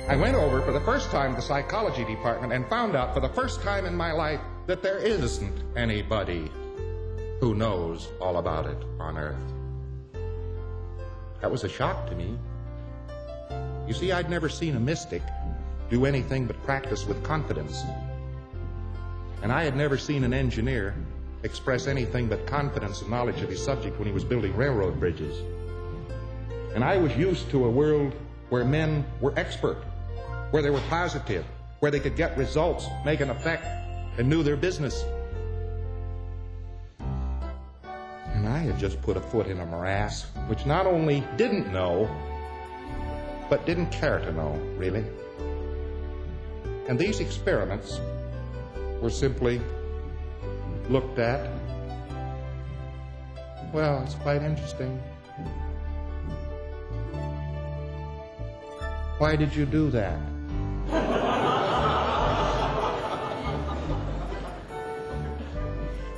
I went over for the first time to the psychology department and found out for the first time in my life that there isn't anybody who knows all about it on Earth. That was a shock to me. You see, I'd never seen a mystic do anything but practice with confidence. And I had never seen an engineer express anything but confidence and knowledge of his subject when he was building railroad bridges. And I was used to a world where men were expert, where they were positive, where they could get results, make an effect, and knew their business. And I had just put a foot in a morass which not only didn't know, but didn't care to know, really. And these experiments were simply looked at. Well, it's quite interesting. Why did you do that?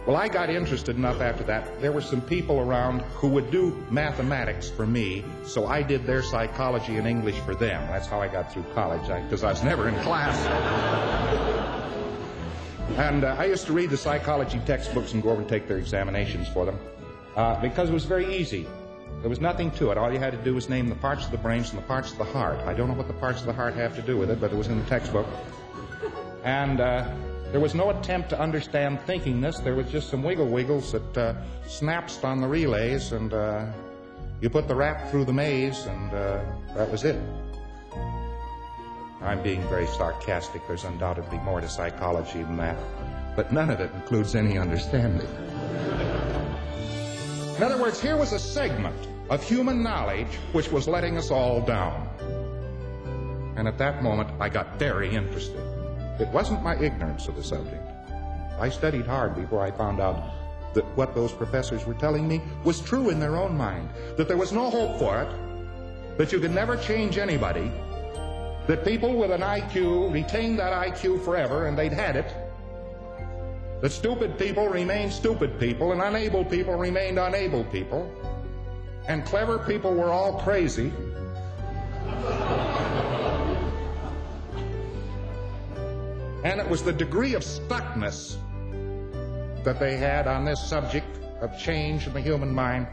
Well, I got interested enough after that. There were some people around who would do mathematics for me, so I did their psychology and English for them. That's how I got through college, because I was never in class. And I used to read the psychology textbooks and go over and take their examinations for them, because it was very easy. There was nothing to it. All you had to do was name the parts of the brains and the parts of the heart. I don't know what the parts of the heart have to do with it, but it was in the textbook. And there was no attempt to understand thinkingness. There was just some wiggles that snapped on the relays, and you put the rat through the maze, and that was it. I'm being very sarcastic. There's undoubtedly more to psychology than that, but none of it includes any understanding. In other words, here was a segment of human knowledge which was letting us all down. And at that moment, I got very interested. It wasn't my ignorance of the subject. I studied hard before I found out that what those professors were telling me was true in their own mind, that there was no hope for it, that you could never change anybody, that people with an IQ retained that IQ forever and they'd had it, that stupid people remained stupid people and unable people remained unable people, and clever people were all crazy. And it was the degree of stuckness that they had on this subject of change in the human mind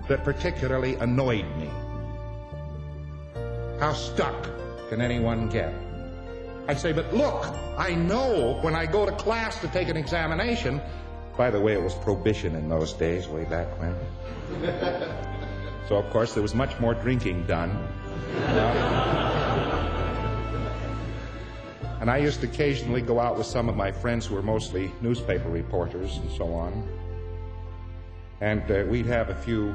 that particularly annoyed me. How stuck can anyone get? I say, but look, I know when I go to class to take an examination, by the way, it was prohibition in those days, way back when. So, of course, there was much more drinking done. And I used to occasionally go out with some of my friends who were mostly newspaper reporters and so on. And we'd have a few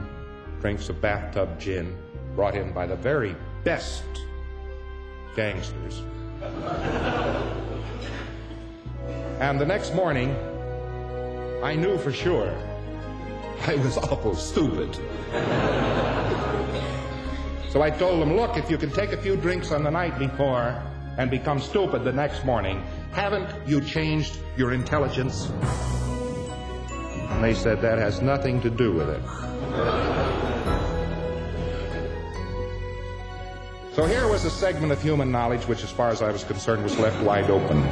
drinks of bathtub gin brought in by the very best gangsters. And the next morning, I knew for sure I was awful stupid. So I told them, look, if you can take a few drinks on the night before and become stupid the next morning, haven't you changed your intelligence? And they said, that has nothing to do with it. So here was a segment of human knowledge which, as far as I was concerned, was left wide open.